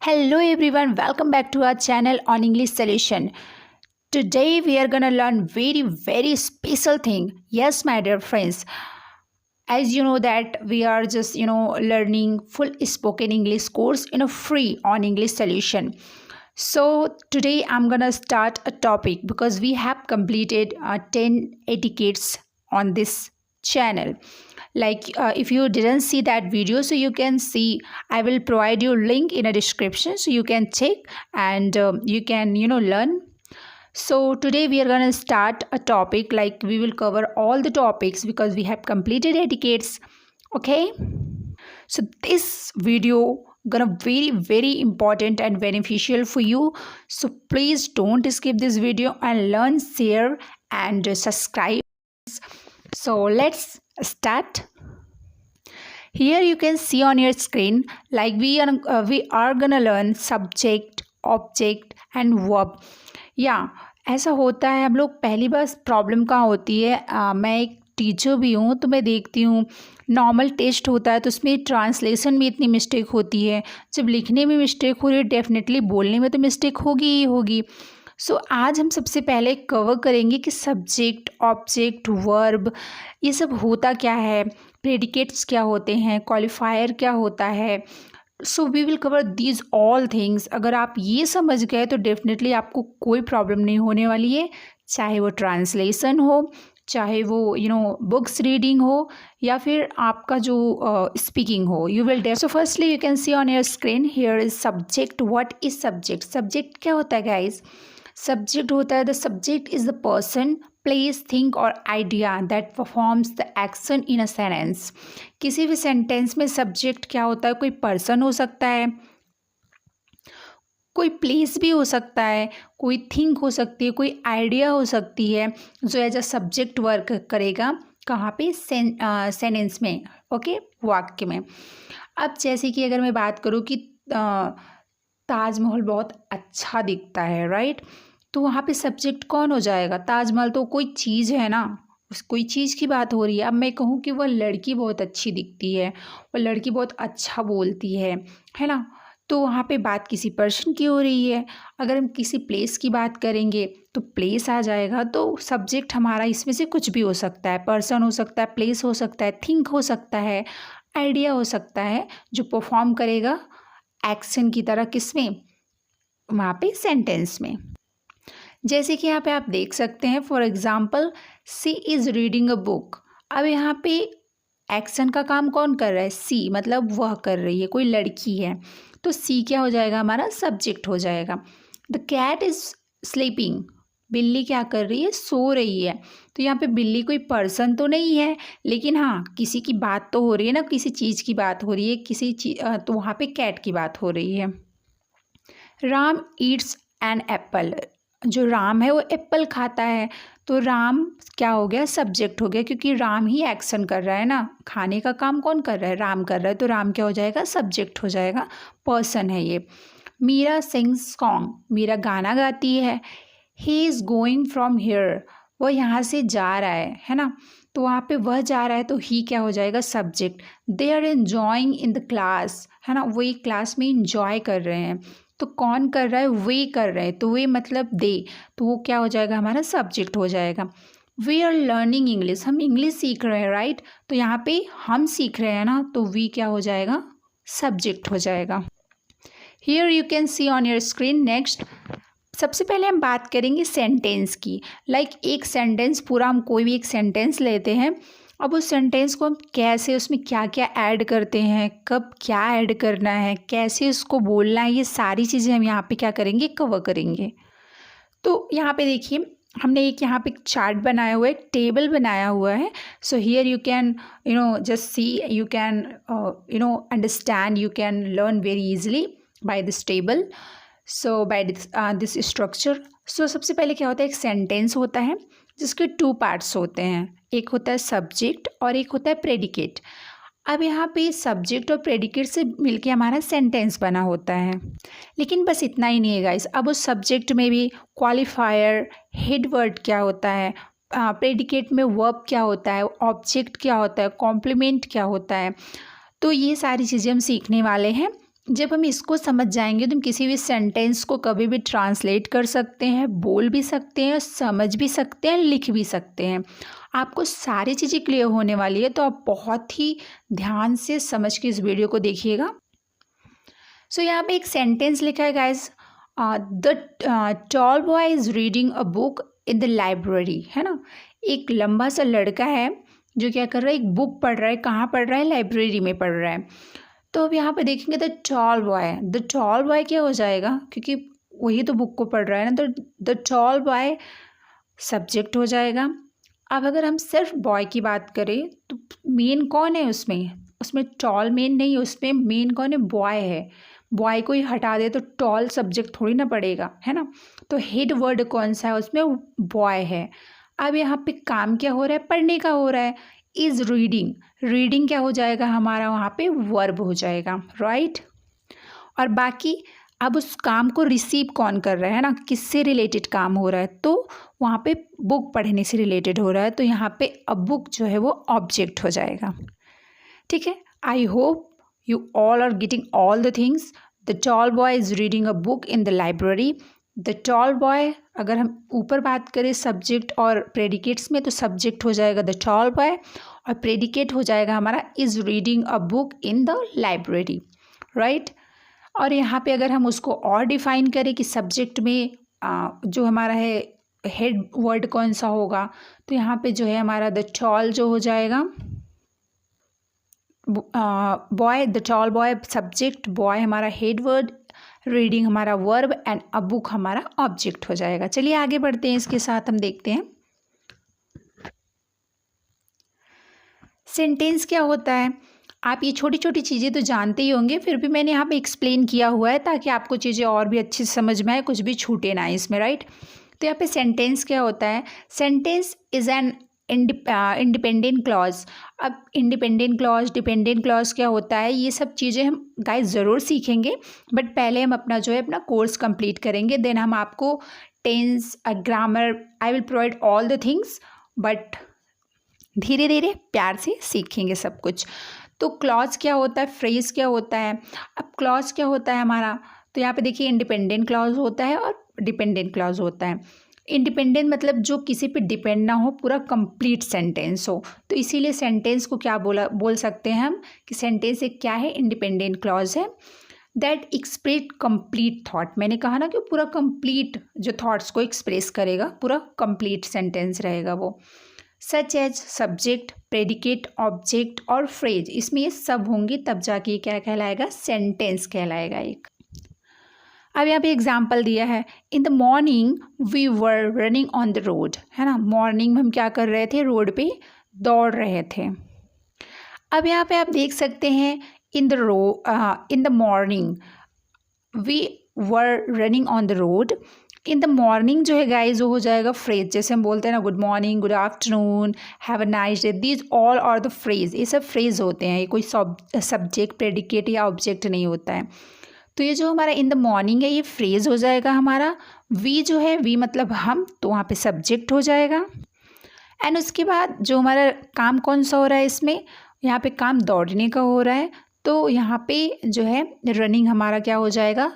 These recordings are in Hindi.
Hello everyone, welcome back to our channel on English Solution. Today we are gonna learn very special thing. Yes, my dear friends, as you know that we are just learning full spoken English course free on English Solution. So today I'm gonna start a topic because we have completed 10 etiquettes on this channel. If you didn't see that video, so you can see, I will provide you link in a description so you can check and you can learn. So today we are going to start a topic, like we will cover all the topics because we have completed etiquettes. Okay, so this video gonna very important and beneficial for you, so please don't skip this video and learn, share and subscribe. So let's start. Here you can see on your screen, like we are gonna learn subject, object and verb. या ऐसा होता है, हम लोग पहली बार प्रॉब्लम कहाँ होती है, मैं एक टीचर भी हूँ तो मैं देखती हूँ नॉर्मल टेस्ट होता है तो उसमें ट्रांसलेशन में इतनी मिस्टेक होती है, जब लिखने में मिस्टेक हो रही है डेफिनेटली बोलने में तो मिस्टेक होगी ही होगी. सो आज हम सबसे पहले कवर करेंगे कि सब्जेक्ट, ऑब्जेक्ट, वर्ब ये सब होता क्या है, प्रेडिकेट्स क्या होते हैं, क्वालिफायर क्या होता है. So we will cover these all things. अगर आप ये समझ गए तो डेफिनेटली आपको कोई प्रॉब्लम नहीं होने वाली है, चाहे वो ट्रांसलेशन हो, चाहे वो बुक्स रीडिंग हो या फिर आपका जो स्पीकिंग हो. You will so firstly you can see on your screen, here is subject. What is subject? Subject क्या होता है गाइज? सब्जेक्ट होता है, the subject is the person, place, thing और idea that performs the action in a sentence. किसी भी सेंटेंस में सब्जेक्ट क्या होता है? कोई पर्सन हो सकता है, कोई प्लेस भी हो सकता है, कोई थिंग हो सकती है, कोई आइडिया हो सकती है जो एज अ सब्जेक्ट वर्क करेगा. कहाँ पे? सेंटेंस में. ओके, वाक्य में. अब जैसे कि अगर मैं बात करूँ कि ताजमहल बहुत अच्छा दिखता है, राइट, तो वहाँ पे सब्जेक्ट कौन हो जाएगा? ताजमहल तो कोई चीज़ है ना, उस कोई चीज़ की बात हो रही है. अब मैं कहूँ कि वह लड़की बहुत अच्छी दिखती है, वह लड़की बहुत अच्छा बोलती है ना, तो वहाँ पे बात किसी पर्सन की हो रही है. अगर हम किसी प्लेस की बात करेंगे तो प्लेस आ जाएगा. तो सब्जेक्ट हमारा इसमें से कुछ भी हो सकता है, पर्सन हो सकता है, प्लेस हो सकता है, थिंक हो सकता है, आइडिया हो सकता है जो परफॉर्म करेगा एक्शन की तरह. किसमें? वहाँ पे सेंटेंस में. जैसे कि यहाँ पे आप देख सकते हैं, for example, she is reading a book. अब यहाँ पे एक्शन का काम कौन कर रहा है? सी, मतलब वह कर रही है, कोई लड़की है, तो सी क्या हो जाएगा? हमारा सब्जेक्ट हो जाएगा. The cat is sleeping. बिल्ली क्या कर रही है? सो रही है. तो यहाँ पे बिल्ली कोई पर्सन तो नहीं है, लेकिन हाँ किसी की बात तो हो रही है ना, किसी चीज़ की बात हो रही है, किसी चीज, तो वहाँ पे कैट की बात हो रही है. Ram eats an apple. जो राम है वो एप्पल खाता है, तो राम क्या हो गया? सब्जेक्ट हो गया, क्योंकि राम ही एक्शन कर रहा है ना, खाने का काम कौन कर रहा है? राम कर रहा है, तो राम क्या हो जाएगा? सब्जेक्ट हो जाएगा, पर्सन है ये. Meera sings song. मीरा गाना गाती है. He is going from here. वो यहाँ से जा रहा है ना, तो वहाँ पे वह जा रहा है, तो ही क्या हो जाएगा? Subject. They are enjoying in the class, है ना, वो एक क्लास में इंजॉय कर रहे हैं, तो कौन कर रहा है? वे कर रहे हैं, तो वे मतलब दे, तो वो क्या हो जाएगा? हमारा सब्जेक्ट हो जाएगा. We are learning English. हम इंग्लिश सीख रहे हैं, राइट, तो यहाँ पे हम सीख रहे हैं ना, तो वी क्या हो जाएगा? सब्जेक्ट हो जाएगा. Here you can see on your screen. Next, सबसे पहले हम बात करेंगे सेंटेंस की. एक सेंटेंस पूरा, हम कोई भी एक सेंटेंस लेते हैं. अब उस सेंटेंस को हम कैसे, उसमें क्या क्या ऐड करते हैं, कब क्या ऐड करना है, कैसे उसको बोलना है, ये सारी चीज़ें हम यहाँ पे क्या करेंगे? कवर करेंगे. तो यहाँ पे देखिए, हमने एक यहाँ पे चार्ट बनाया हुआ है, एक टेबल बनाया हुआ है. So here you can just see, you can understand, you can learn very easily by this table. So by this structure. So सबसे पहले क्या होता है? एक सेंटेंस होता है जिसके 2 पार्ट्स होते हैं. एक होता है सब्जेक्ट और एक होता है प्रेडिकेट. अब यहाँ पे सब्जेक्ट और प्रेडिकेट से मिलके हमारा सेंटेंस बना होता है. लेकिन बस इतना ही नहीं है गाइस, अब उस सब्जेक्ट में भी क्वालिफायर, हेड वर्ड क्या होता है, प्रेडिकेट में वर्ब क्या होता है, ऑब्जेक्ट क्या होता है, कॉम्प्लीमेंट क्या होता है, तो ये सारी चीज़ें हम सीखने वाले हैं जब हम इसको समझ जाएंगे तो हम किसी भी सेंटेंस को कभी भी ट्रांसलेट कर सकते हैं, बोल भी सकते हैं, समझ भी सकते हैं, लिख भी सकते हैं। आपको सारी चीज़ें क्लियर होने वाली है, तो आप बहुत ही ध्यान से समझ के इस वीडियो को देखिएगा। सो यहाँ पे एक सेंटेंस लिखा है guys, the tall boy is reading a book in the library, है ना। एक लंबा सा लड़का है जो क्या कर रहा है, एक बुक पढ़ रहा है। कहाँ पढ़ रहा है? लाइब्रेरी में पढ़ रहा है। तो अब यहाँ पे देखेंगे द टॉल बॉय क्या हो जाएगा, क्योंकि वही तो बुक को पढ़ रहा है ना, तो द टॉल बॉय सब्जेक्ट हो जाएगा। अब अगर हम सिर्फ बॉय की बात करें तो मेन कौन है उसमें टॉल मेन नहीं, उसमें मेन कौन है? बॉय है। बॉय को ही हटा दे तो टॉल सब्जेक्ट थोड़ी ना पड़ेगा, है ना। तो हेड वर्ड कौन सा है? उसमें बॉय है। अब यहाँ पे काम क्या हो रहा है? पढ़ने का हो रहा है। इज़ रीडिंग क्या हो जाएगा हमारा? वहाँ पे वर्ब हो जाएगा, राइट। और बाकी अब उस काम को रिसीव कौन कर रहा है ना, किससे रिलेटेड काम हो रहा है? तो वहाँ पे बुक पढ़ने से रिलेटेड हो रहा है, तो यहाँ पे अ बुक जो है वो ऑब्जेक्ट हो जाएगा। ठीक है, I hope you all are getting all the things. The tall boy is reading a book in the library. The tall boy, अगर हम ऊपर बात करें सब्जेक्ट और प्रेडिकेट्स में, तो सब्जेक्ट हो जाएगा द टॉल बॉय और प्रेडिकेट हो जाएगा हमारा is reading a book in the library, right. और यहाँ पे अगर हम उसको और डिफाइन करें कि सब्जेक्ट में जो हमारा है हेड वर्ड कौन सा होगा, तो यहाँ पे जो है हमारा द टॉल जो हो जाएगा boy, the tall boy subject, boy हमारा हेड वर्ड, रीडिंग हमारा वर्ब एंड अ बुक हमारा ऑब्जेक्ट हो जाएगा। चलिए आगे बढ़ते हैं, इसके साथ हम देखते हैं सेंटेंस क्या होता है। आप ये छोटी छोटी चीज़ें तो जानते ही होंगे, फिर भी मैंने यहाँ पे एक्सप्लेन किया हुआ है ताकि आपको चीज़ें और भी अच्छे से समझ में आए, कुछ भी छूटे ना इसमें, राइट। तो यहाँ पे सेंटेंस क्या होता है? Sentence is an independent clause. अब इंडिपेंडेंट क्लॉज, डिपेंडेंट क्लॉज क्या होता है, ये सब चीज़ें हम गाइस ज़रूर सीखेंगे, बट पहले हम अपना जो है अपना कोर्स कंप्लीट करेंगे, देन हम आपको tense, grammar, I will provide all the things, but धीरे धीरे प्यार से सीखेंगे सब कुछ। तो क्लॉज क्या होता है, फ्रेज क्या होता है। अब क्लॉज क्या होता है हमारा, तो यहाँ पे देखिए इंडिपेंडेंट क्लॉज होता है और डिपेंडेंट क्लॉज होता है। इंडिपेंडेंट मतलब जो किसी पे डिपेंड ना हो, पूरा कंप्लीट सेंटेंस हो, तो इसीलिए सेंटेंस को क्या बोल सकते हैं हम कि सेंटेंस एक क्या है? इंडिपेंडेंट क्लॉज है। दैट एक्सप्रेस कंप्लीट थॉट, मैंने कहा ना कि पूरा कंप्लीट जो थॉट्स को एक्सप्रेस करेगा, पूरा कंप्लीट सेंटेंस रहेगा वो। Such as subject, predicate, object और फ्रेज, इसमें ये सब होंगी, तब जाके ये क्या कहलाएगा? सेंटेंस कहलाएगा एक। अब यहाँ पे एग्जाम्पल दिया है, in the morning we were running on the road, है ना। मॉर्निंग में हम क्या कर रहे थे? रोड पे दौड़ रहे थे। अब यहाँ पे आप देख सकते हैं in the morning we were running on the road. In the morning जो है गाइज वो हो जाएगा फ्रेज, जैसे हम बोलते हैं ना good morning, good afternoon, have a nice day, these all are the phrase. ये सब फ्रेज होते हैं, ये कोई सब्जेक्ट, प्रेडिकेट या ऑब्जेक्ट नहीं होता है। तो ये जो हमारा इन द मॉर्निंग है ये फ्रेज हो जाएगा हमारा। वी जो है, वी मतलब हम, तो वहाँ पे सब्जेक्ट हो जाएगा। एंड उसके बाद जो हमारा काम कौन सा हो रहा है इसमें, यहाँ पे काम दौड़ने का हो रहा है, तो यहाँ पे जो है रनिंग हमारा क्या हो जाएगा?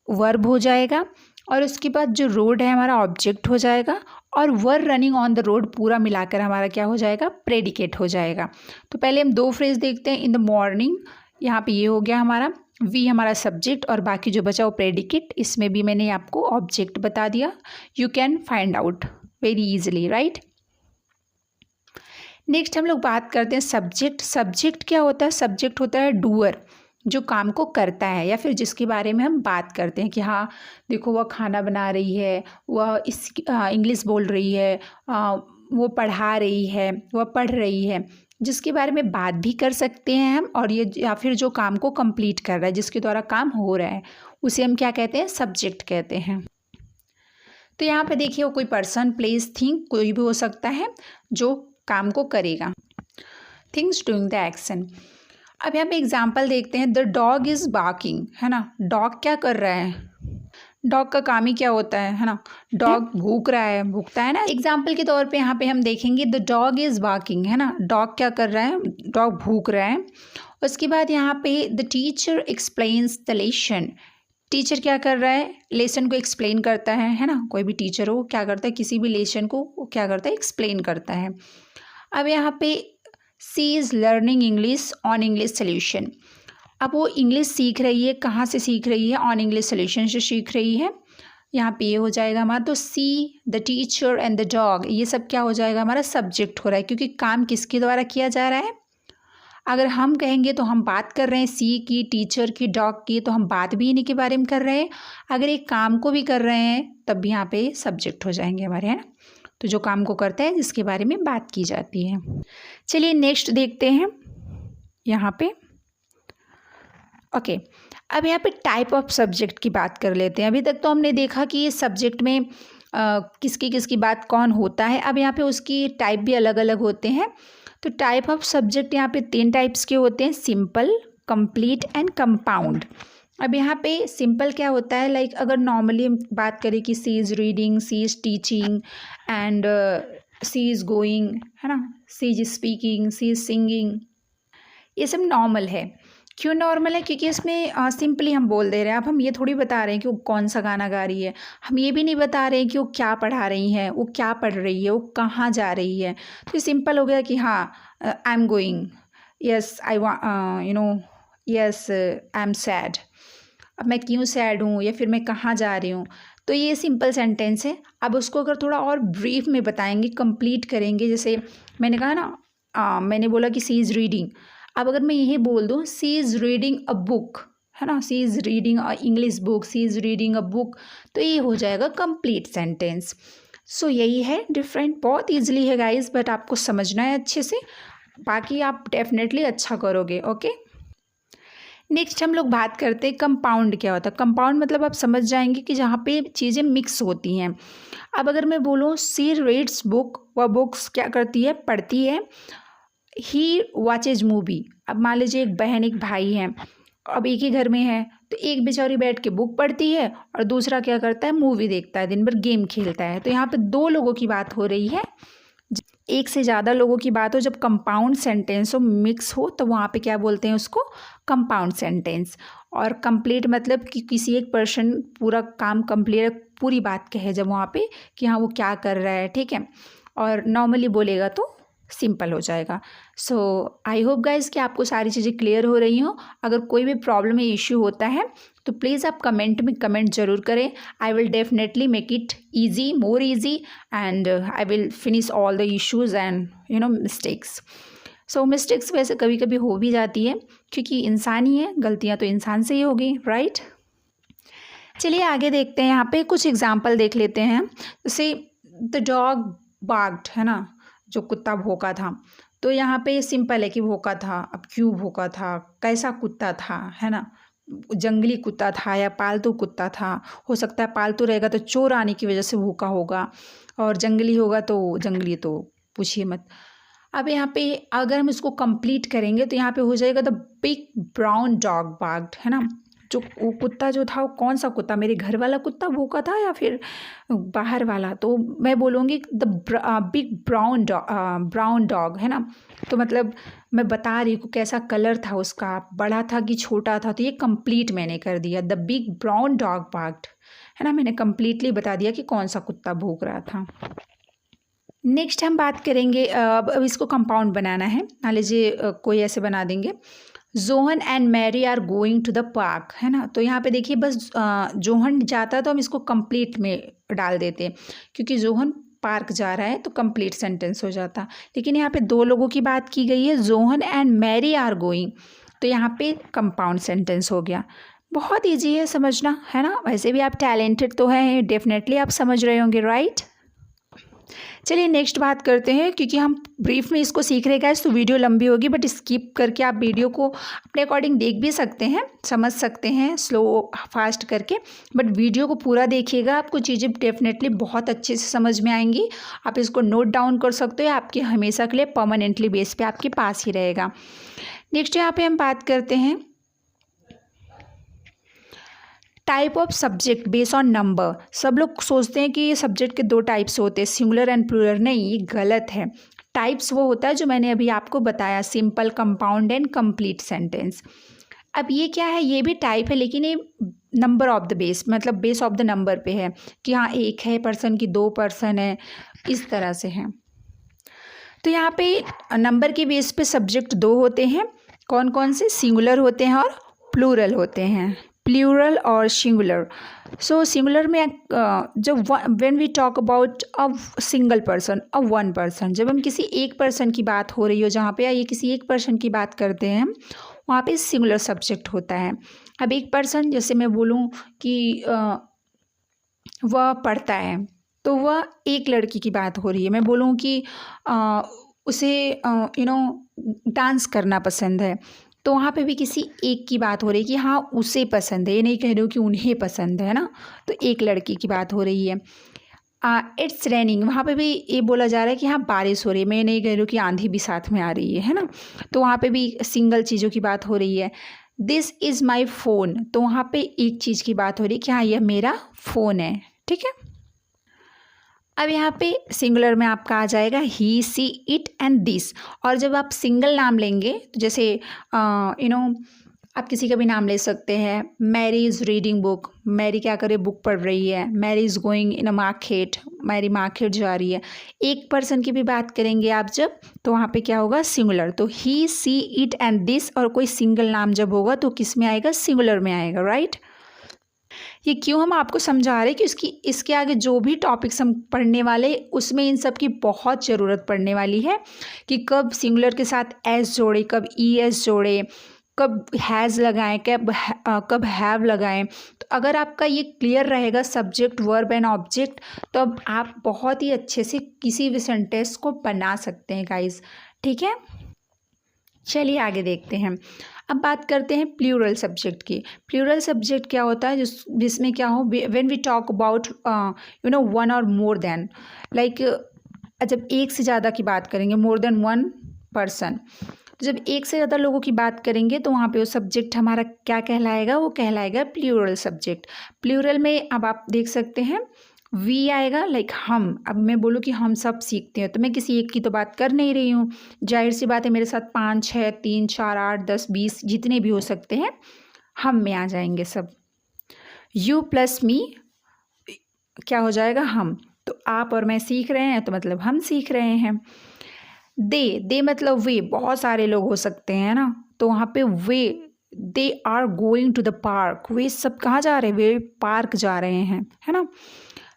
वर्ब हो जाएगा। और उसके बाद जो रोड है हमारा ऑब्जेक्ट हो जाएगा, और वर रनिंग ऑन द रोड पूरा मिलाकर हमारा क्या हो जाएगा? प्रेडिकेट हो जाएगा। तो पहले हम दो फ्रेज देखते हैं। इन द मॉर्निंग, यहाँ पे ये हो गया हमारा, वी हमारा सब्जेक्ट, और बाकी जो बचा वो प्रेडिकेट। इसमें भी मैंने आपको ऑब्जेक्ट बता दिया, you can find out very easily, right. Next हम लोग बात करते हैं सब्जेक्ट। सब्जेक्ट क्या होता है? सब्जेक्ट होता है डूअर, जो काम को करता है, या फिर जिसके बारे में हम बात करते हैं कि हाँ देखो वह खाना बना रही है, वह इंग्लिश बोल रही है, वो पढ़ा रही है, वह पढ़ रही है, जिसके बारे में बात भी कर सकते हैं हम, और ये या फिर जो काम को कंप्लीट कर रहा है, जिसके द्वारा काम हो रहा है, उसे हम क्या कहते हैं? सब्जेक्ट कहते हैं। तो यहाँ पे देखिए वो कोई पर्सन, प्लेस, थिंग कोई भी हो सकता है जो काम को करेगा। Things doing the action. अब यहाँ पे एग्जाम्पल देखते हैं, द डॉग इज़ बार्किंग, है ना। डॉग क्या कर रहा है? डॉग का काम ही क्या होता है ना। डॉग भूख रहा है, भूखता है ना। एग्जाम्पल के तौर पे यहाँ पे हम देखेंगे द डॉग इज़ बार्किंग, है ना। डॉग क्या कर रहा है? डॉग भूख रहा है। उसके बाद यहाँ पे the teacher explains the lesson. Teacher क्या कर रहा है, लेसन को एक्सप्लेन करता है ना। कोई भी टीचर हो क्या करता है, किसी भी लेसन को वो क्या करता है, एक्सप्लेन करता है। अब यहाँ पे she is learning English on English solution. अब वो इंग्लिश सीख रही है, कहाँ से सीख रही है, ऑन इंग्लिश सोल्यूशन से सीख रही है। यहाँ पे ये हो जाएगा हमारा, तो see, the teacher and the dog, ये सब क्या हो जाएगा हमारा, सब्जेक्ट हो रहा है, क्योंकि काम किसके द्वारा किया जा रहा है। अगर हम कहेंगे तो हम बात कर रहे हैं सी की, टीचर की, डॉग की, तो हम बात भी इन्हीं के बारे में कर रहे हैं। अगर एक काम को भी कर रहे हैं तब भी यहाँ पे सब्जेक्ट हो जाएंगे हमारे, है ना। तो जो काम को करता है जिसके बारे में बात की जाती है। चलिए नेक्स्ट देखते हैं यहाँ पे। ओके, अब यहाँ पे टाइप ऑफ सब्जेक्ट की बात कर लेते हैं। अभी तक तो हमने देखा कि ये सब्जेक्ट में किसकी किसकी बात कौन होता है। अब यहाँ पे उसकी टाइप भी अलग अलग होते हैं। तो टाइप ऑफ सब्जेक्ट यहाँ पे 3 टाइप्स के होते हैं, सिंपल, कंप्लीट एंड कंपाउंड। अब यहाँ पे सिंपल क्या होता है, लाइक अगर नॉर्मली हम बात करें कि she is reading, she is teaching and she is going, है ना, she is speaking, she is singing, ये सब नॉर्मल है। क्यों नॉर्मल है, क्योंकि इसमें सिंपली हम बोल दे रहे हैं। अब हम ये थोड़ी बता रहे हैं कि वो कौन सा गाना गा रही है, हम ये भी नहीं बता रहे हैं कि वो क्या पढ़ा रही हैं, वो क्या पढ़ रही है, वो कहाँ जा रही है। तो ये सिंपल हो गया कि हाँ, I am going, yes I yes I am sad. अब मैं क्यों सैड हूँ या फिर मैं कहाँ जा रही हूँ, तो ये सिंपल सेंटेंस है। अब उसको अगर थोड़ा और ब्रीफ में बताएंगे, कंप्लीट करेंगे, जैसे मैंने कहा ना, मैंने बोला कि सी इज़ रीडिंग। अब अगर मैं यही बोल दूँ she is reading a book, है ना, she is reading a English book, she is reading a book, तो ये हो जाएगा कंप्लीट सेंटेंस। सो यही है डिफरेंट, बहुत ईजिली है गाइस, बट आपको समझना है अच्छे से, बाकी आप डेफिनेटली अच्छा करोगे। ओके, नेक्स्ट हम लोग बात करते हैं कंपाउंड क्या होता है। कंपाउंड मतलब आप समझ जाएंगे कि जहाँ पे चीज़ें मिक्स होती हैं। अब अगर मैं बोलूँ सी रीड्स बुक, वह बुक्स क्या करती है, पढ़ती है। ही वॉचेज मूवी, अब मान लीजिए एक बहन एक भाई हैं, अब एक ही घर में है, तो एक बेचारी बैठ के बुक पढ़ती है और दूसरा क्या करता है, मूवी देखता है, दिन भर गेम खेलता है। तो यहाँ पे 2 लोगों की बात हो रही है, एक से ज़्यादा लोगों की बात हो, जब कंपाउंड सेंटेंस हो, मिक्स हो, तो वहाँ पे क्या बोलते हैं उसको, कंपाउंड सेंटेंस। और कंप्लीट मतलब कि किसी एक पर्सन पूरा काम कंप्लीट, पूरी बात कहे जब वहाँ पे कि हाँ वो क्या कर रहा है, ठीक है। और नॉर्मली बोलेगा तो सिंपल हो जाएगा। सो आई होप गाइज कि आपको सारी चीज़ें क्लियर हो रही हो। अगर कोई भी प्रॉब्लम या इश्यू होता है तो प्लीज़ आप कमेंट में कमेंट ज़रूर करें। आई will definitely make it easy, more easy, and I will finish all the issues and mistakes. So mistakes वैसे कभी कभी हो भी जाती है, क्योंकि इंसान ही है, गलतियाँ तो इंसान से ही होगी, राइट। चलिए आगे देखते हैं, यहाँ पे कुछ एग्जाम्पल देख लेते हैं। जैसे द डॉग बार्क्ड, है ना, जो कुत्ता भौंका था। तो यहाँ पे सिंपल है कि भौंका था, अब क्यों भौंका था, कैसा कुत्ता था, है ना, जंगली कुत्ता था या पालतू कुत्ता था। हो सकता है पालतू रहेगा तो चोर आने की वजह से भौंका होगा, और जंगली होगा तो जंगली तो पूछिए मत। अब यहाँ पे अगर हम इसको कंप्लीट करेंगे तो यहाँ पे हो जाएगा द बिग ब्राउन डॉग बार्क्ड, है ना। जो वो कुत्ता जो था वो कौन सा कुत्ता, मेरे घर वाला कुत्ता भौंका था या फिर बाहर वाला, तो मैं बोलूँगी द बिग ब्राउन डॉग, है ना। तो मतलब मैं बता रही हूँ कैसा कलर था उसका, बड़ा था कि छोटा था, तो ये कंप्लीट मैंने कर दिया, द बिग ब्राउन डॉग बार्क्ड, है ना, मैंने कंप्लीटली बता दिया कि कौन सा कुत्ता भौंक रहा था। नेक्स्ट हम बात करेंगे, अब इसको कंपाउंड बनाना है। मान लीजिए कोई ऐसे बना देंगे, John and Mary are going to the park, है ना। तो यहाँ पे देखिए बस जोहन जाता है तो हम इसको कंप्लीट में डाल देते हैं, क्योंकि जोहन पार्क जा रहा है तो कंप्लीट सेंटेंस हो जाता। लेकिन यहाँ पे 2 लोगों की बात की गई है, John and Mary are going, तो यहाँ पे कंपाउंड सेंटेंस हो गया। बहुत ईजी है समझना, है ना। वैसे भी आप टैलेंटेड तो हैं, डेफिनेटली आप समझ रहे होंगे, राइट। चलिए नेक्स्ट बात करते हैं, क्योंकि हम ब्रीफ में इसको सीख रहे गाइस तो वीडियो लंबी होगी, बट स्किप करके आप वीडियो को अपने अकॉर्डिंग देख भी सकते हैं, समझ सकते हैं स्लो फास्ट करके, बट वीडियो को पूरा देखिएगा, आपको चीज़ें डेफिनेटली बहुत अच्छे से समझ में आएंगी। आप इसको नोट डाउन कर सकते हो, आपके हमेशा के लिए परमानेंटली बेस पे आपके पास ही रहेगा। नेक्स्ट यहाँ पे हम बात करते हैं type of subject based on number. सब लोग सोचते हैं कि ये सब्जेक्ट के 2 टाइप्स होते हैं, सिंगुलर एंड प्लूरल, नहीं, ये गलत है। टाइप्स वो होता है जो मैंने अभी आपको बताया, simple, compound and complete sentence. अब ये क्या है, ये भी टाइप है लेकिन ये नंबर ऑफ द बेस, मतलब बेस ऑफ द नंबर पे है कि हाँ एक है पर्सन की 2 पर्सन है, इस तरह से है। तो यहाँ पे नंबर के बेस पे सब्जेक्ट 2 होते हैं। कौन कौन से? सिंगुलर होते हैं और प्लूरल होते हैं, प्लूरल और सिंगुलर। सो सिंगुलर में जब when we talk about a single person, a one person, जब हम किसी एक पर्सन की बात हो रही हो जहाँ पे, या ये किसी एक पर्सन की बात करते हैं हम, वहाँ पे सिंगुलर सब्जेक्ट होता है। अब एक पर्सन, जैसे मैं बोलूँ कि वह पढ़ता है, तो वह एक लड़की की बात हो रही है। मैं बोलूँ कि उसे डांस करना पसंद है, तो वहाँ पे भी किसी एक की बात हो रही है कि हाँ उसे पसंद है, ये नहीं कह रही हूँ कि उन्हें पसंद है ना, तो एक लड़की की बात हो रही है। इट्स रेनिंग, वहाँ पे भी ये बोला जा रहा है कि हाँ बारिश हो रही है, मैं नहीं कह रही हूँ कि आंधी भी साथ में आ रही है ना, तो वहाँ पे भी सिंगल चीज़ों की बात हो रही है। दिस इज़ माई फ़ोन, तो वहाँ पे एक चीज़ की बात हो रही है कि हाँ यह मेरा फ़ोन है, ठीक है। अब यहाँ पे सिंगुलर में आपका आ जाएगा ही, सी, इट एंड दिस। और जब आप सिंगल नाम लेंगे, तो जैसे आप किसी का भी नाम ले सकते हैं। Mary is reading book, Mary क्या करे, बुक पढ़ रही है। Mary is going in a market, Mary market जा रही है। एक पर्सन की भी बात करेंगे आप जब, तो वहाँ पे क्या होगा, सिंगुलर। तो ही, सी, इट एंड दिस, और कोई सिंगल नाम जब होगा तो किस में आएगा, सिंगुलर में आएगा, राइट। ये क्यों हम आपको समझा रहे हैं कि इसके आगे जो भी टॉपिक्स हम पढ़ने वाले, उसमें इन सब की बहुत ज़रूरत पड़ने वाली है कि कब सिंगुलर के साथ एस जोड़े, कब ई एस जोड़े, कब हैज़ लगाएं, कब हैव लगाएं। तो अगर आपका ये क्लियर रहेगा सब्जेक्ट, वर्ब एंड ऑब्जेक्ट, तो अब आप बहुत ही अच्छे से किसी भी सेंटेंस को बना सकते हैं गाइज, ठीक है। चलिए आगे देखते हैं। अब बात करते हैं प्लूरल सब्जेक्ट की। प्लूरल सब्जेक्ट क्या होता है, जिसमें क्या हो, when we talk about one और मोर देन, लाइक जब एक से ज़्यादा की बात करेंगे, मोर देन वन पर्सन, जब एक से ज़्यादा लोगों की बात करेंगे तो वहाँ पे वो सब्जेक्ट हमारा क्या कहलाएगा, वो कहलाएगा प्लूरल सब्जेक्ट। प्लूरल में अब आप देख सकते हैं वी आएगा, लाइक हम। अब मैं बोलूँ कि हम सब सीखते हैं, तो मैं किसी एक की तो बात कर नहीं रही हूँ, जाहिर सी बात है मेरे साथ 5, 6, 3, 4, 8, 10, 20 जितने भी हो सकते हैं, हम में आ जाएंगे सब। यू प्लस मी क्या हो जाएगा, हम। तो आप और मैं सीख रहे हैं, तो मतलब हम सीख रहे हैं। दे मतलब वे, बहुत सारे लोग हो सकते हैं ना, तो वहाँ पे वे, they are going to the park, वे सब कहाँ जा रहे हैं, वे पार्क जा रहे हैं, है ना।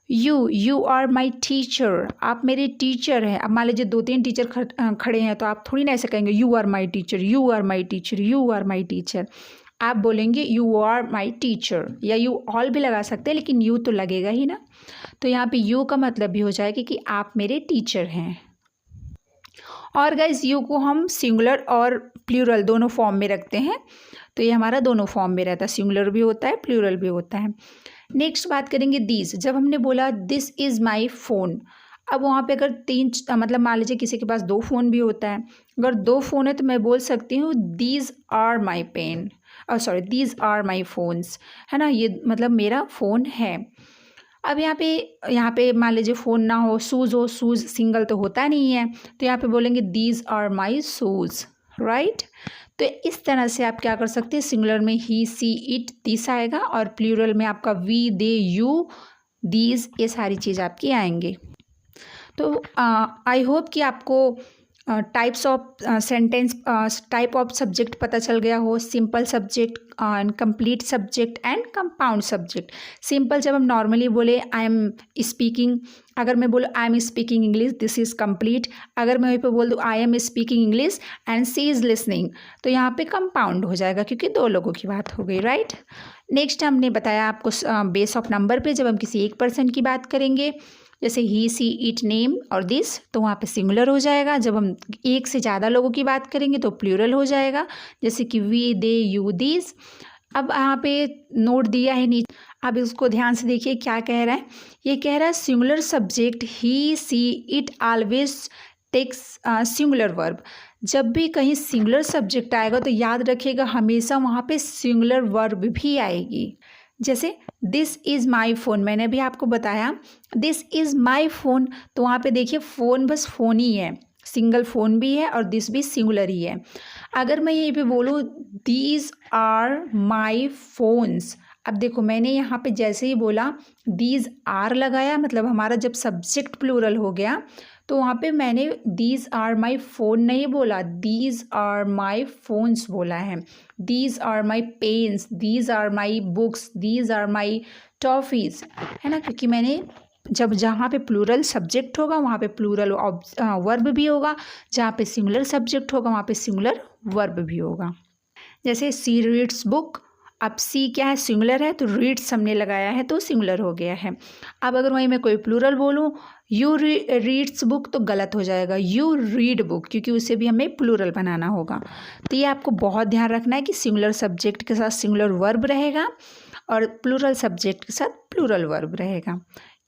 यू आर माई टीचर, आप मेरे टीचर हैं। अब मान लीजिए 2-3 टीचर खड़े हैं, तो आप थोड़ी ना ऐसे कहेंगे you are my teacher, you are my teacher, you are my teacher. आप बोलेंगे यू आर माई टीचर, या यू ऑल भी लगा सकते हैं, लेकिन यू तो लगेगा ही ना। तो यहाँ पे यू का मतलब भी हो जाएगा कि आप मेरे टीचर हैं। और गाइज यू को हम सिंगुलर और प्लूरल दोनों फॉर्म में रखते हैं, तो ये हमारा दोनों फॉर्म में रहता है, सिंगुलर भी होता है, प्लूरल भी होता है। नेक्स्ट बात करेंगे दीज। जब हमने बोला दिस इज़ माई फ़ोन, अब वहाँ पे अगर 3, मतलब मान लीजिए किसी के पास 2 फ़ोन भी होता है, अगर 2 फ़ोन है तो मैं बोल सकती हूँ these are my pen, these are my phones, है ना, ये मतलब मेरा फ़ोन है। अब यहाँ पे मान लीजिए फ़ोन ना हो, शूज़ हो, शूज़ सिंगल तो होता नहीं है, तो यहाँ पे बोलेंगे these are my shoes, right. तो इस तरह से आप क्या कर सकते हैं, सिंगुलर में ही, सी, इट, दिस आएगा, और प्लूरल में आपका वी, दे, यू, दीज, ये सारी चीज़ आपकी आएंगी। तो आई होप कि आपको types of sentence, type of subject पता चल गया हो, simple subject, complete subject and compound subject. Simple जब हम नॉर्मली बोले आई एम स्पीकिंग, अगर मैं बोलूँ I am speaking English, this is complete. अगर मैं वहीं पे बोल दूँ I am speaking English and she is listening, तो यहाँ पे कंपाउंड हो जाएगा, क्योंकि 2 लोगों की बात हो गई, राइट। नेक्स्ट हमने बताया आपको बेस ऑफ नंबर पे, जब हम किसी एक पर्सन की बात करेंगे, जैसे ही, सी, इट, नेम और दिस, तो वहाँ पे सिंगुलर हो जाएगा। जब हम एक से ज़्यादा लोगों की बात करेंगे तो प्लूरल हो जाएगा, जैसे कि वी, दे, यू, दिस। अब यहाँ पे नोट दिया है नीचे, अब इसको ध्यान से देखिए क्या कह रहा है। ये कह रहा है singular subject he, she, it always takes singular verb. जब भी कहीं सिंगुलर सब्जेक्ट आएगा तो याद रखिएगा हमेशा वहाँ पे सिंगुलर वर्ब भी आएगी। जैसे दिस इज़ माई फ़ोन, मैंने भी आपको बताया दिस इज़ माई फ़ोन, तो वहाँ पे देखिए फ़ोन बस फ़ोन ही है, सिंगल फ़ोन भी है और दिस भी सिंगुलर ही है। अगर मैं यहीं पे बोलूँ दीज आर माई फ़ोन्स, अब देखो मैंने यहाँ पे जैसे ही बोला दीज आर लगाया, मतलब हमारा जब सब्जेक्ट प्लूरल हो गया तो वहाँ पे मैंने दीज आर माई फ़ोन नहीं बोला, दीज आर माई फ़ोन्स बोला है। These are my pens, these are my books, these are my toffees, है ना, क्योंकि मैंने जब जहाँ पे प्लूरल सब्जेक्ट होगा वहाँ पे प्लूरल वर्ब भी होगा, जहाँ पे सिंगुलर सब्जेक्ट होगा वहाँ पे सिंगुलर वर्ब भी होगा। जैसे सी रीड्स बुक, अब सी क्या है, सिंगुलर है, तो रीड्स हमने लगाया है तो सिंगुलर हो गया है। अब अगर वहीं मैं कोई प्लूरल बोलूँ यू रीड्स बुक तो गलत हो जाएगा, यू रीड बुक, क्योंकि उसे भी हमें प्लूरल बनाना होगा। तो ये आपको बहुत ध्यान रखना है कि सिंगुलर सब्जेक्ट के साथ सिंगुलर वर्ब रहेगा और प्लूरल सब्जेक्ट के साथ प्लूरल वर्ब रहेगा।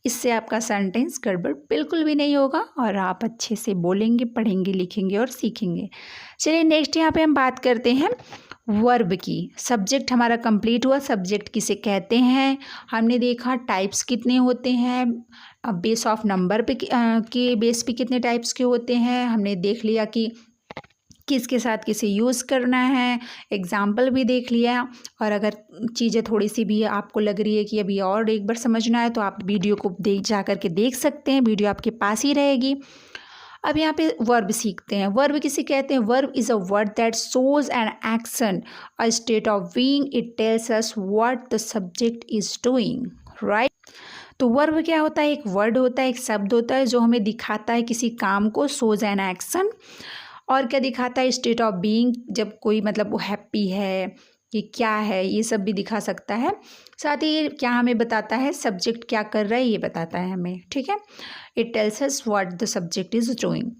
इससे आपका सेंटेंस गड़बड़ बिल्कुल भी नहीं होगा और आप अच्छे से बोलेंगे, पढ़ेंगे, लिखेंगे और सीखेंगे। चलिए नेक्स्ट यहाँ पे हम बात करते हैं वर्ब की। सब्जेक्ट हमारा कंप्लीट हुआ, सब्जेक्ट किसे कहते हैं हमने देखा, टाइप्स कितने होते हैं, बेस ऑफ नंबर पे के बेस पे कितने टाइप्स के होते हैं, हमने देख लिया कि किसके साथ किसे यूज़ करना है, एग्जाम्पल भी देख लिया। और अगर चीज़ें थोड़ी सी भी आपको लग रही है कि अभी और एक बार समझना है तो आप वीडियो को जा करके देख सकते हैं, वीडियो आपके पास ही रहेगी। अब यहाँ पे वर्ब सीखते हैं। वर्ब किसे कहते हैं? Verb is a word that shows an action, a state of being, it tells us what the subject is doing, right. तो वर्ब क्या होता है? एक वर्ड होता है, एक शब्द होता है जो हमें दिखाता है किसी काम को, शोज एन एक्शन। और क्या दिखाता है? स्टेट ऑफ बीइंग, जब कोई मतलब वो हैप्पी है कि क्या है, ये सब भी दिखा सकता है। साथ ही क्या हमें बताता है, सब्जेक्ट क्या कर रहा है ये बताता है हमें, ठीक है। It tells us what the subject is doing.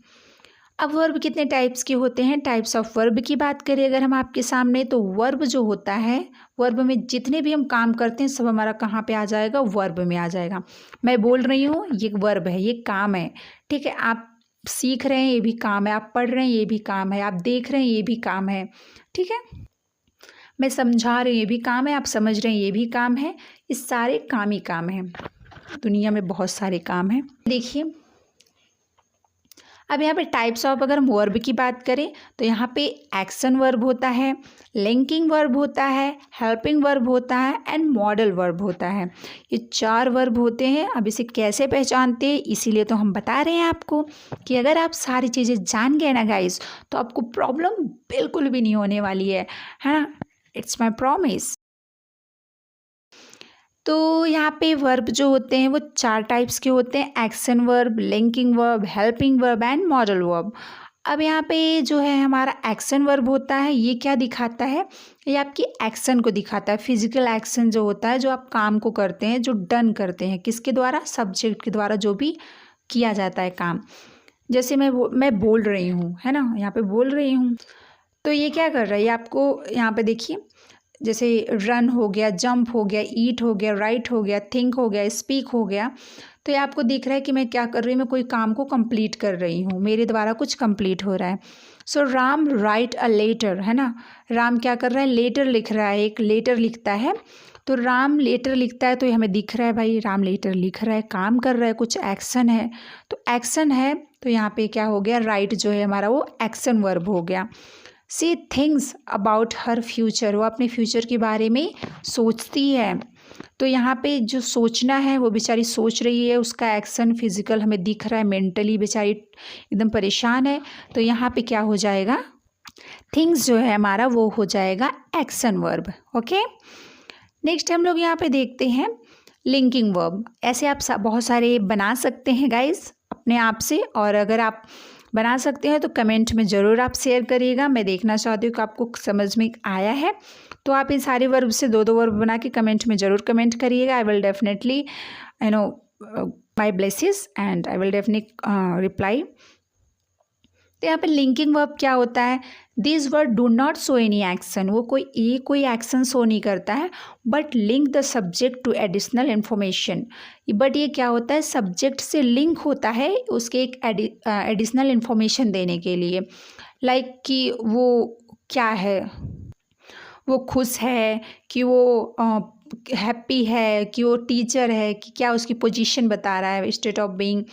अब वर्ब कितने टाइप्स के होते हैं? टाइप्स ऑफ वर्ब की बात करें अगर हम आपके सामने, तो वर्ब जो होता है, वर्ब में जितने भी हम काम करते हैं सब हमारा कहाँ पे आ जाएगा? वर्ब में आ जाएगा। मैं बोल रही हूँ ये वर्ब है, ये काम है, ठीक है। आप सीख रहे हैं ये भी काम है, आप पढ़ रहे हैं ये भी काम है, आप देख रहे हैं ये भी काम है, ठीक है। मैं समझा रही हूँ ये भी काम है, आप समझ रहे हैं ये भी काम है। ये सारे काम ही काम हैं, दुनिया में बहुत सारे काम हैं। देखिए अब यहाँ पे टाइप्स ऑफ अगर हम वर्ब की बात करें तो यहाँ पे एक्शन वर्ब होता है, लिंकिंग वर्ब होता है, हेल्पिंग वर्ब होता है एंड मॉडल वर्ब होता है। ये 4 वर्ब होते हैं। अब इसे कैसे पहचानते हैं, इसीलिए तो हम बता रहे हैं आपको कि अगर आप सारी चीज़ें जान गए ना गाइस तो आपको प्रॉब्लम बिल्कुल भी नहीं होने वाली है ना। It's my promise. तो यहाँ पे वर्ब जो होते हैं वो 4 टाइप्स के होते हैं, action verb, linking verb, helping verb and modal verb. अब यहाँ पे जो है हमारा एक्शन वर्ब होता है, ये क्या दिखाता है? ये आपकी एक्शन को दिखाता है, फिजिकल एक्शन जो होता है, जो आप काम को करते हैं, जो डन करते हैं, किसके द्वारा? सब्जेक्ट के द्वारा जो भी किया जाता है काम। जैसे मैं बोल रही हूँ, है ना, यहाँ पे बोल रही हूँ, तो ये क्या कर रहा है? ये आपको यहाँ पे देखिए, जैसे रन हो गया, जंप हो गया, ईट हो गया, राइट हो गया, थिंक हो गया, स्पीक हो गया। तो ये आपको दिख रहा है कि मैं क्या कर रही हूँ, मैं कोई काम को कंप्लीट कर रही हूँ, मेरे द्वारा कुछ कंप्लीट हो रहा है। सो राम राइट अ लेटर, है ना, राम क्या कर रहा है? लेटर लिख रहा है, एक लेटर लिखता है। तो राम लेटर लिखता है तो ये हमें दिख रहा है भाई राम लेटर लिख रहा है, काम कर रहा है, कुछ एक्शन है। तो एक्शन है तो यहाँ पे क्या हो गया? राइट जो है हमारा वो एक्शन वर्ब हो गया। See things about her future, वो अपने फ्यूचर के बारे में सोचती है। तो यहाँ पे जो सोचना है वो बेचारी सोच रही है, उसका एक्शन फिजिकल हमें दिख रहा है, मेंटली बेचारी एकदम परेशान है। तो यहाँ पे क्या हो जाएगा? थिंग्स जो है हमारा वो हो जाएगा एक्शन वर्ब। ओके, नेक्स्ट हम लोग यहाँ पे देखते हैं लिंकिंग वर्ब। ऐसे आप बहुत सारे बना सकते हैं गाइस अपने आप से, और अगर आप बना सकते हैं तो कमेंट में ज़रूर आप शेयर करिएगा। मैं देखना चाहती हूँ कि आपको समझ में आया है। तो आप इन सारे वर्ब से 2-2 वर्ब बना के कमेंट में ज़रूर कमेंट करिएगा। I will definitely my blesses and I will definitely reply. तो यहाँ पे लिंकिंग वर्ब क्या होता है? This word do not show any action, वो कोई एक्शन शो नहीं करता है, but link the subject to additional information. But ये क्या होता है? सब्जेक्ट से लिंक होता है उसके एक एडिशनल इन्फॉर्मेशन देने के लिए। लाइक कि वो क्या है, वो खुश है कि वो हैप्पी है कि वो टीचर है, कि क्या उसकी पोजीशन बता रहा है, स्टेट ऑफ बीइंग।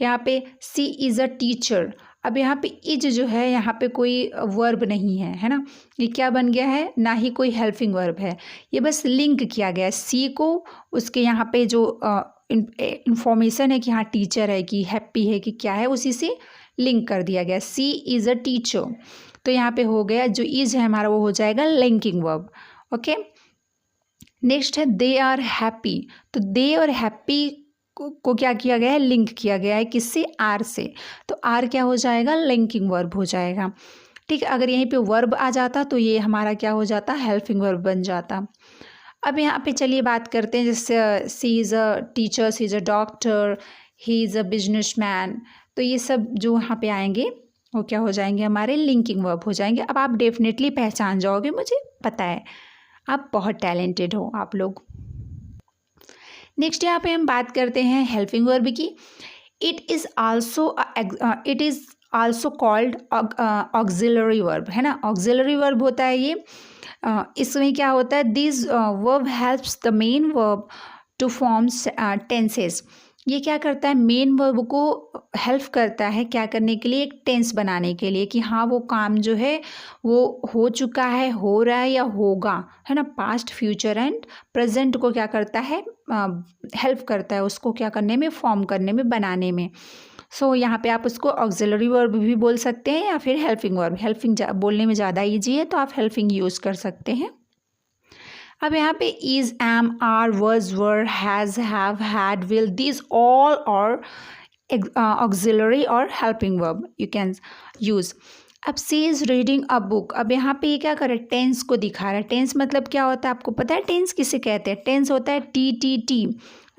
यहाँ पे सी इज़ अ टीचर, अब यहाँ पे इज जो है, यहाँ पे कोई वर्ब नहीं है ना, ये क्या बन गया है, ना ही कोई हेल्पिंग वर्ब है, ये बस लिंक किया गया है सी को उसके यहाँ पे जो इंफॉर्मेशन है कि हाँ टीचर है कि हैप्पी है कि क्या है, उसी से लिंक कर दिया गया, सी इज़ अ टीचर। तो यहाँ पे हो गया, जो इज है हमारा वो हो जाएगा लिंकिंग वर्ब। ओके, नेक्स्ट है दे आर हैप्पी। तो दे और हैप्पी को क्या किया गया है, लिंक किया गया है किससे, आर से। तो आर क्या हो जाएगा, लिंकिंग वर्ब हो जाएगा। ठीक है, अगर यहीं पे वर्ब आ जाता तो ये हमारा क्या हो जाता, हेल्पिंग वर्ब बन जाता। अब यहाँ पे चलिए बात करते हैं, जैसे she is a teacher, she is a doctor, he is a businessman. तो ये सब जो यहाँ पे आएंगे वो क्या हो जाएंगे, हमारे लिंकिंग वर्ब हो जाएंगे। अब आप डेफिनेटली पहचान जाओगे, मुझे पता है आप बहुत टैलेंटेड हो आप लोग। नेक्स्ट यहाँ पे हम बात करते हैं हेल्पिंग वर्ब की। It is also called auxiliary verb, है ना, ऑक्सिलरी वर्ब होता है ये। इसमें क्या होता है, this verb helps the main verb two forms tenses. ये क्या करता है, मेन वर्ब को हेल्प करता है क्या करने के लिए, एक टेंस बनाने के लिए, कि हाँ वो काम जो है वो हो चुका है, हो रहा है या होगा, है ना, पास्ट फ्यूचर एंड प्रेजेंट को क्या करता है, हेल्प करता है उसको क्या करने में, फॉर्म करने में, बनाने में। सो यहाँ पे आप उसको ऑक्सिलरी वर्ब भी बोल सकते हैं या फिर हेल्पिंग वर्ब। हेल्पिंग बोलने में ज़्यादा ईजी है तो आप हेल्पिंग यूज़ कर सकते हैं। अब यहाँ पे is, am, are, was, were, has, have, had, will, this all और ऑक्सिलरी और helping verb you can use. अब she is reading a book. अब यहाँ पे ये क्या कर रहा है, टेंस को दिखा रहा है। टेंस मतलब क्या होता है, आपको पता है टेंस किसे कहते हैं, टेंस होता है टी टी टी।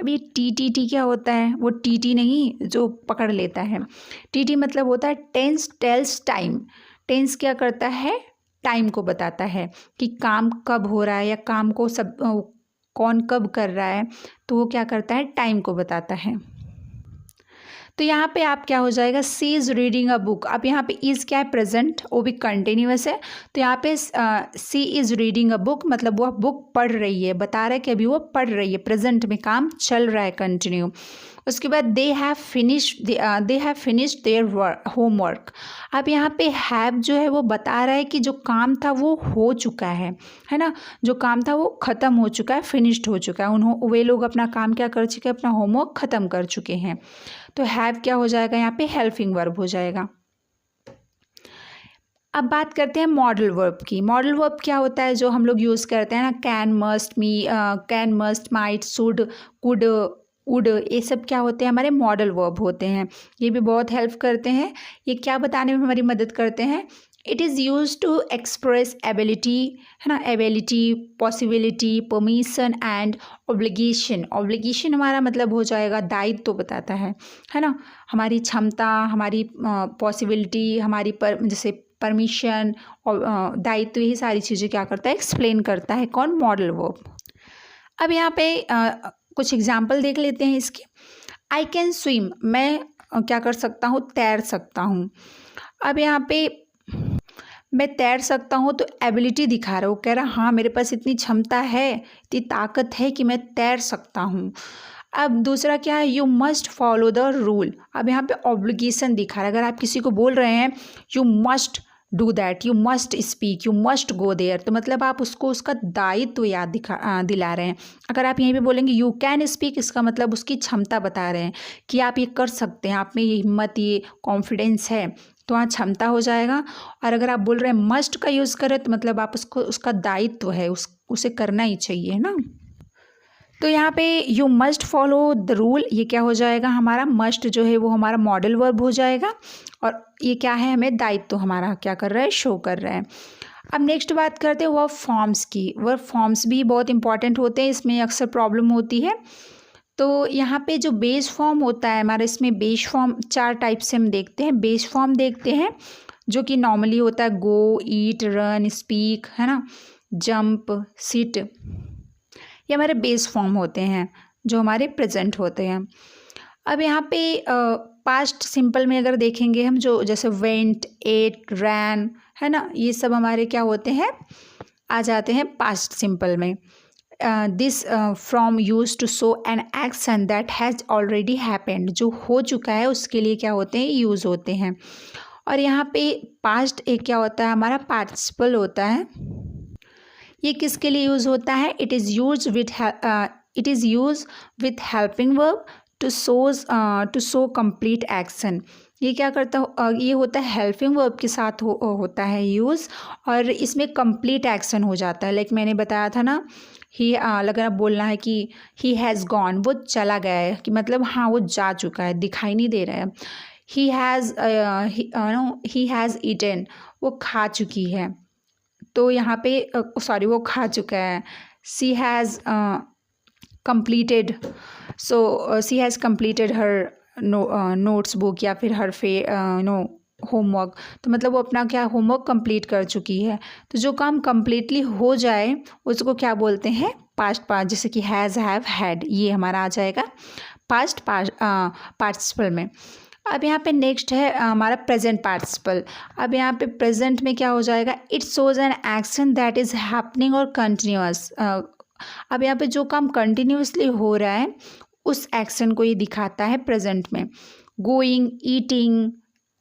अब ये टी टी टी क्या होता है, वो टी टी नहीं जो पकड़ लेता है, टी टी मतलब होता है टेंस टेल्स टाइम। टेंस क्या करता है, टाइम को बताता है कि काम कब हो रहा है या काम को सब कौन कब कर रहा है, तो वो क्या करता है, टाइम को बताता है। तो यहाँ पे आप क्या हो जाएगा, सी इज़ रीडिंग अ बुक। अब यहाँ पे इज़ क्या है, प्रेजेंट, वो भी कंटिन्यूअस है। तो यहाँ पे she is reading a book मतलब वह बुक पढ़ रही है, बता रहा है कि अभी वो पढ़ रही है, प्रेजेंट में काम चल रहा है कंटिन्यू। उसके बाद they have finished their homework. अब यहाँ पे हैव जो है वो बता रहा है कि जो काम था वो हो चुका है ना, जो काम था वो ख़त्म हो चुका है, फिनिश्ड हो चुका है, वे लोग अपना काम क्या कर चुके हैं, अपना होमवर्क ख़त्म कर चुके हैं। तो हैव क्या हो जाएगा, यहाँ पे हेल्पिंग वर्ब हो जाएगा। अब बात करते हैं मॉडल वर्ब की। मॉडल वर्ब क्या होता है, जो हम लोग यूज़ करते हैं ना, can, must, might, should, could, would, ये सब क्या होते हैं, हमारे मॉडल वर्ब होते हैं। ये भी बहुत हेल्प करते हैं। ये क्या बताने में हमारी मदद करते हैं, it is use to express ability, है ना, ability, possibility, permission and obligation. Obligation हमारा मतलब हो जाएगा दायित्व तो बताता है ना, हमारी क्षमता, हमारी पॉसिबिलिटी, हमारी जैसे परमिशन और दायित्व, यही सारी चीज़ें क्या करता है, एक्सप्लेन करता है कौन, मॉडल वर्ब। अब यहाँ पे कुछ एग्जाम्पल देख लेते हैं इसके। आई कैन स्विम, मैं क्या कर सकता हूँ, तैर सकता हूँ। अब यहाँ पे मैं तैर सकता हूँ तो एबिलिटी दिखा रहा है, वो कह रहा हाँ मेरे पास इतनी क्षमता है, इतनी ताकत है कि मैं तैर सकता हूँ। अब दूसरा क्या है, you must follow the rule. अब यहाँ पे ऑब्लिगेशन दिखा रहा है, अगर आप किसी को बोल रहे हैं you must do that, you must speak, you must go there, तो मतलब आप उसको उसका दायित्व याद दिला रहे हैं। अगर आप यहीं पे बोलेंगे यू कैन स्पीक, इसका मतलब उसकी क्षमता बता रहे हैं कि आप ये कर सकते हैं, आप में ये हिम्मत, ये कॉन्फिडेंस है, तो वहाँ क्षमता हो जाएगा। और अगर आप बोल रहे हैं मस्ट का यूज़ करें तो मतलब आप उसको उसका दायित्व है, उसे करना ही चाहिए, है ना। तो यहाँ पे you must follow the rule, ये क्या हो जाएगा, हमारा मस्ट जो है वो हमारा मॉडल वर्ब हो जाएगा, और ये क्या है, हमें दायित्व हमारा क्या कर रहा है, शो कर रहा है। अब नेक्स्ट बात करते हैं वर्ब फॉर्म्स की। वर्ब फॉर्म्स भी बहुत इंपॉर्टेंट होते हैं, इसमें अक्सर प्रॉब्लम होती है। तो यहाँ पे जो बेस फॉर्म होता है हमारे, इसमें बेस फॉर्म 4 टाइप से हम देखते हैं। बेस फॉर्म देखते हैं जो कि नॉर्मली होता है गो, ईट, रन, स्पीक, है ना, जंप, सिट, ये हमारे बेस फॉर्म होते हैं जो हमारे प्रेजेंट होते हैं। अब यहाँ पे पास्ट सिंपल में अगर देखेंगे हम, जो जैसे वेंट, एट, रैन, है ना, ये सब हमारे क्या होते हैं, आ जाते हैं पास्ट सिंपल में। This form use to show an action that has already happened, जो हो चुका है उसके लिए क्या होते हैं, यूज़ होते हैं। और यहाँ पे पास्ट एक क्या होता है हमारा पार्टिसिपल होता है। ये किसके लिए यूज़ होता है? It is use with helping verb to show complete action. ये क्या करता ये होता है हेल्पिंग वर्ब के साथ होता है यूज़, और इसमें कंप्लीट एक्शन हो जाता है। लाइक मैंने बताया था ना, ही अगर आप बोलना है कि ही हैज़ गॉन, वो चला गया है, कि मतलब हाँ वो जा चुका है, दिखाई नहीं दे रहा है। ही हैज़ ईटन, वो खा चुकी है, तो यहाँ पे सॉरी वो खा चुका है। She has completed, so she has completed her notes book या फिर हर होमवर्क, तो मतलब वो अपना क्या होमवर्क कंप्लीट कर चुकी है। तो जो काम कंप्लीटली हो जाए उसको क्या बोलते हैं? पास्ट पास्ट, जैसे कि हैज़, हैव, हैड, ये हमारा आ जाएगा पास्ट पार्टिसिपल में। अब यहाँ पे नेक्स्ट है हमारा प्रेजेंट पार्टिसिपल। अब यहाँ पे प्रेजेंट में क्या हो जाएगा? It shows N action that is happening और कंटिन्यूअस। अब यहाँ पे जो काम कंटिन्यूअसली हो रहा है उस एक्शन को ये दिखाता है प्रेजेंट में। गोइंग, ईटिंग,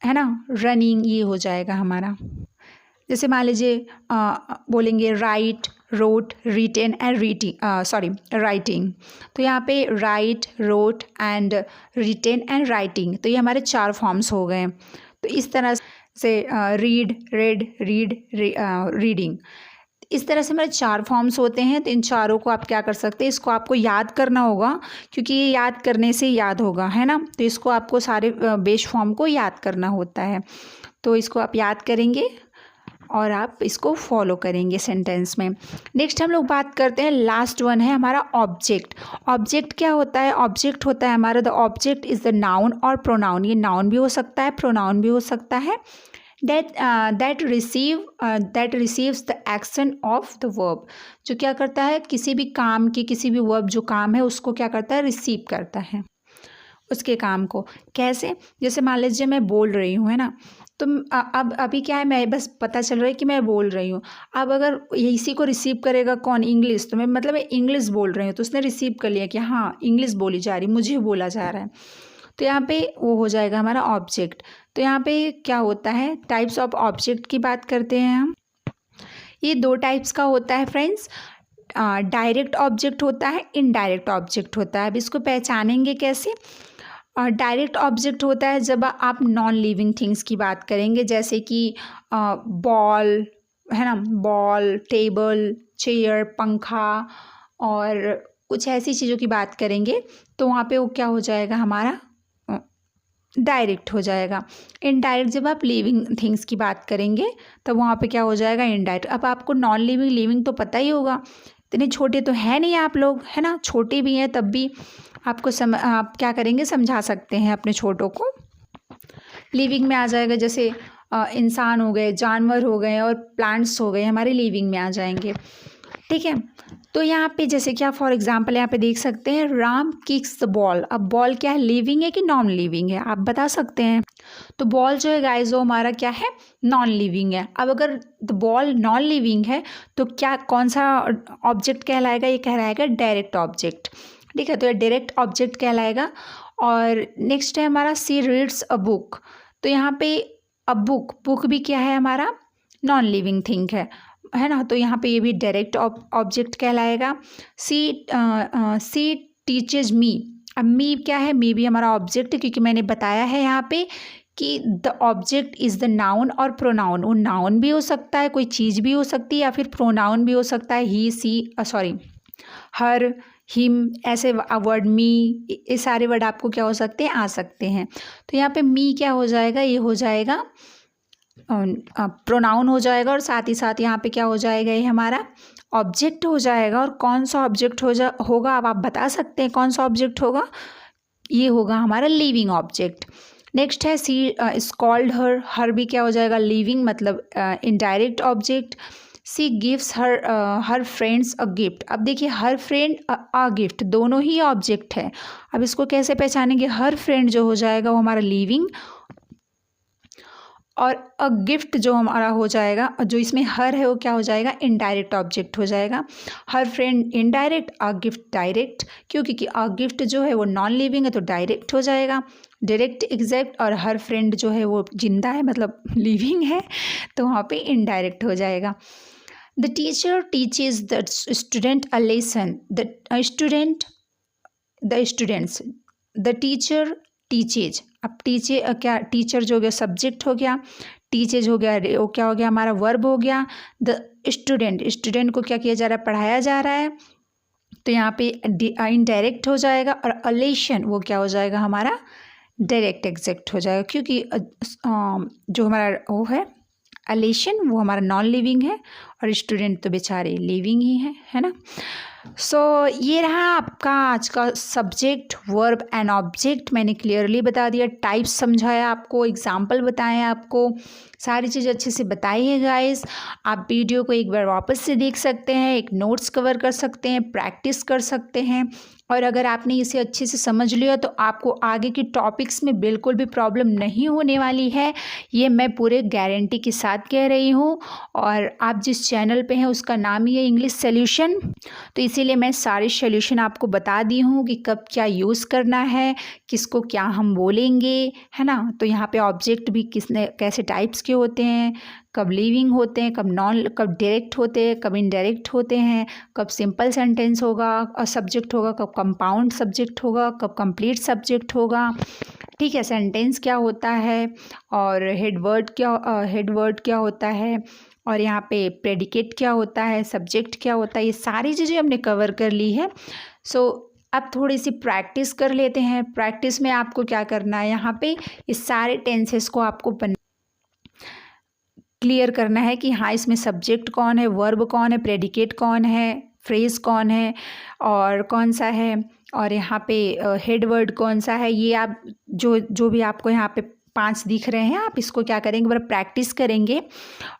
है ना, रनिंग, ये हो जाएगा हमारा। जैसे मान लीजिए बोलेंगे write, wrote, written and writing, तो यहाँ पे write, wrote and written and writing, तो ये हमारे 4 फॉर्म्स हो गए। तो इस तरह से रीड, रेड, रीडिंग, इस तरह से हमारे 4 फॉर्म्स होते हैं। तो इन चारों को आप क्या कर सकते हैं? इसको आपको याद करना होगा, क्योंकि ये याद करने से याद होगा, है ना। तो इसको आपको सारे बेस फॉर्म को याद करना होता है। तो इसको आप याद करेंगे और आप इसको फॉलो करेंगे सेंटेंस में। नेक्स्ट हम लोग बात करते हैं, लास्ट वन है हमारा ऑब्जेक्ट। ऑब्जेक्ट क्या होता है? ऑब्जेक्ट होता है हमारा, the object is the noun और प्रोनाउन। ये नाउन भी हो सकता है, प्रोनाउन भी हो सकता है। that receives the action of the verb, जो क्या करता है? किसी भी काम की, किसी भी वर्ब जो काम है उसको क्या करता है? रिसीव करता है उसके काम को। कैसे? जैसे मान लीजिए मैं बोल रही हूँ, है ना, तो अब अभी क्या है, मैं बस पता चल रहा है कि मैं बोल रही हूँ। अब अगर इसी को रिसीव करेगा कौन? इंग्लिश। तो मैं मतलब इंग्लिश बोल रही हूँ, तो उसने रिसीव कर लिया कि हाँ इंग्लिश बोली जा रही, मुझे बोला जा रहा है, तो यहाँ पे वो हो जाएगा हमारा ऑब्जेक्ट। तो यहाँ पे क्या होता है? टाइप्स ऑफ ऑब्जेक्ट की बात करते हैं हम। ये 2 टाइप्स का होता है फ्रेंड्स, डायरेक्ट ऑब्जेक्ट होता है, इनडायरेक्ट ऑब्जेक्ट होता है। अब इसको पहचानेंगे कैसे? डायरेक्ट ऑब्जेक्ट होता है जब आप नॉन लिविंग थिंग्स की बात करेंगे, जैसे कि बॉल, है ना, बॉल, टेबल, चेयर, पंखा और कुछ ऐसी चीज़ों की बात करेंगे, तो वहाँ पे वो क्या हो जाएगा हमारा? डायरेक्ट हो जाएगा। इनडायरेक्ट जब आप लिविंग थिंग्स की बात करेंगे तब वहाँ पे क्या हो जाएगा? इनडायरेक्ट। अब आपको नॉन लिविंग, लिविंग तो पता ही होगा, इतने छोटे तो है नहीं आप लोग, है ना, छोटे भी हैं, तब भी आपको आप क्या करेंगे? समझा सकते हैं अपने छोटों को। लिविंग में आ जाएगा, जैसे इंसान हो गए, जानवर हो गए और प्लांट्स हो गए, हमारे लिविंग में आ जाएंगे, ठीक है। तो यहाँ पे जैसे कि आप फॉर एग्जांपल यहाँ पे देख सकते हैं, राम किक्स द बॉल। अब बॉल क्या है? लिविंग है कि नॉन लिविंग है? आप बता सकते हैं। तो बॉल जो है गाइस वो हमारा क्या है? नॉन लिविंग है। अब अगर द बॉल नॉन लिविंग है तो क्या, कौन सा ऑब्जेक्ट कहलाएगा? ये कहलाएगा डायरेक्ट ऑब्जेक्ट, ठीक है। तो ये डायरेक्ट ऑब्जेक्ट कहलाएगा। और नेक्स्ट है हमारा सी रीड्स अ बुक। तो यहाँ पे अ बुक भी क्या है हमारा? नॉन लिविंग थिंग है ना, तो यहाँ पे ये भी डायरेक्ट ऑब्जेक्ट कहलाएगा। सी टीचेज मी। अब मी क्या है? मी भी हमारा ऑब्जेक्ट है, क्योंकि मैंने बताया है यहाँ पे कि the object is the noun और प्रोनाउन। वो नाउन भी हो सकता है, कोई चीज़ भी हो सकती है, या फिर प्रोनाउन भी हो सकता है, ही, सी, हर, हिम, ऐसे वर्ड, मी, ये सारे वर्ड आपको क्या हो सकते हैं? आ सकते हैं। तो यहाँ पे मी क्या हो जाएगा? ये हो जाएगा प्रोनाउन हो जाएगा, और साथ ही साथ यहाँ पे क्या हो जाएगा? ये हमारा ऑब्जेक्ट हो जाएगा। और कौन सा ऑब्जेक्ट होगा? अब आप बता सकते हैं कौन सा ऑब्जेक्ट होगा? ये होगा हमारा लिविंग ऑब्जेक्ट। नेक्स्ट है सी कॉल्ड हर भी क्या हो जाएगा? लिविंग, मतलब indirect object. She gives her friends a gift. अब देखिए हर फ्रेंड अ गिफ्ट, दोनों ही ऑब्जेक्ट है। अब इसको कैसे पहचानेंगे? हर फ्रेंड जो हो जाएगा वो हमारा लिविंग, और अ गिफ्ट जो हमारा हो जाएगा, जो इसमें हर है वो क्या हो जाएगा, इनडायरेक्ट ऑब्जेक्ट हो जाएगा। हर friend indirect, a gift direct, क्योंकि अ गिफ्ट जो है वो नॉन लिविंग है तो डायरेक्ट हो जाएगा, डायरेक्ट एग्जैक्ट। और हर फ्रेंड जो है वो जिंदा है मतलब लिविंग है तो वहाँ पे इनडायरेक्ट हो जाएगा। The teacher teaches the student a lesson, the students, the teacher teaches. अब क्या टीचर जो हो गया सब्जेक्ट हो गया, टीचेज हो गया वो क्या हो गया हमारा वर्ब हो गया। द स्टूडेंट को क्या किया जा रहा है, पढ़ाया जा रहा है, तो यहाँ पे इनडायरेक्ट हो जाएगा। और अलेशन वो क्या हो जाएगा हमारा डायरेक्ट एग्जैक्ट हो जाएगा, क्योंकि जो हमारा वो है अलेशन वो हमारा नॉन लिविंग है और स्टूडेंट तो बेचारे लिविंग ही है ना। सो ये रहा आपका आज का सब्जेक्ट, वर्ब एंड ऑब्जेक्ट। मैंने क्लियरली बता दिया, टाइप्स समझाया आपको, एग्जाम्पल बताए आपको, सारी चीज़ अच्छे से बताई है गाइस। आप वीडियो को एक बार वापस से देख सकते हैं, एक नोट्स कवर कर सकते हैं, प्रैक्टिस कर सकते हैं। और अगर आपने इसे अच्छे से समझ लिया तो आपको आगे के टॉपिक्स में बिल्कुल भी प्रॉब्लम नहीं होने वाली है, ये मैं पूरे गारंटी के साथ कह रही हूँ। और आप जिस चैनल पे हैं उसका नाम ही है इंग्लिश सॉल्यूशन, तो इसीलिए मैं सारे सॉल्यूशन आपको बता दी हूँ कि कब क्या यूज़ करना है, किसको क्या हम बोलेंगे, है ना। तो यहाँ पे ऑब्जेक्ट भी किसने कैसे टाइप्स के होते हैं, कब लिविंग होते हैं, कब डायरेक्ट होते हैं, कब इनडायरेक्ट होते हैं, कब सिंपल सेंटेंस होगा और सब्जेक्ट होगा, कब कंपाउंड सब्जेक्ट होगा, कब कंप्लीट सब्जेक्ट होगा, ठीक है। सेंटेंस क्या होता है और हेड वर्ड क्या होता है, और यहाँ पे प्रेडिकेट क्या होता है, सब्जेक्ट क्या होता है, ये सारी चीज़ें हमने कवर कर ली है। सो अब थोड़ी सी प्रैक्टिस कर लेते हैं। प्रैक्टिस में आपको क्या करना है, यहाँ पे इस सारे टेंसेस को आपको क्लियर करना है कि हाँ इसमें सब्जेक्ट कौन है, वर्ब कौन है, प्रेडिकेट कौन है, फ्रेज कौन है और कौन सा है, और यहाँ पे हेड वर्ड कौन सा है। ये आप जो भी आपको यहाँ पे 5 दिख रहे हैं, आप इसको क्या करेंगे, बड़ा प्रैक्टिस करेंगे,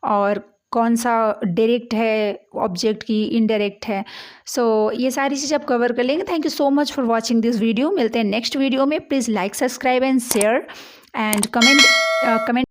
और कौन सा डायरेक्ट है ऑब्जेक्ट की, इनडायरेक्ट है। सो ये सारी चीज़ आप कवर कर लेंगे। Thank you so much for watching this video. मिलते हैं नेक्स्ट वीडियो में। Please like, subscribe and share and comment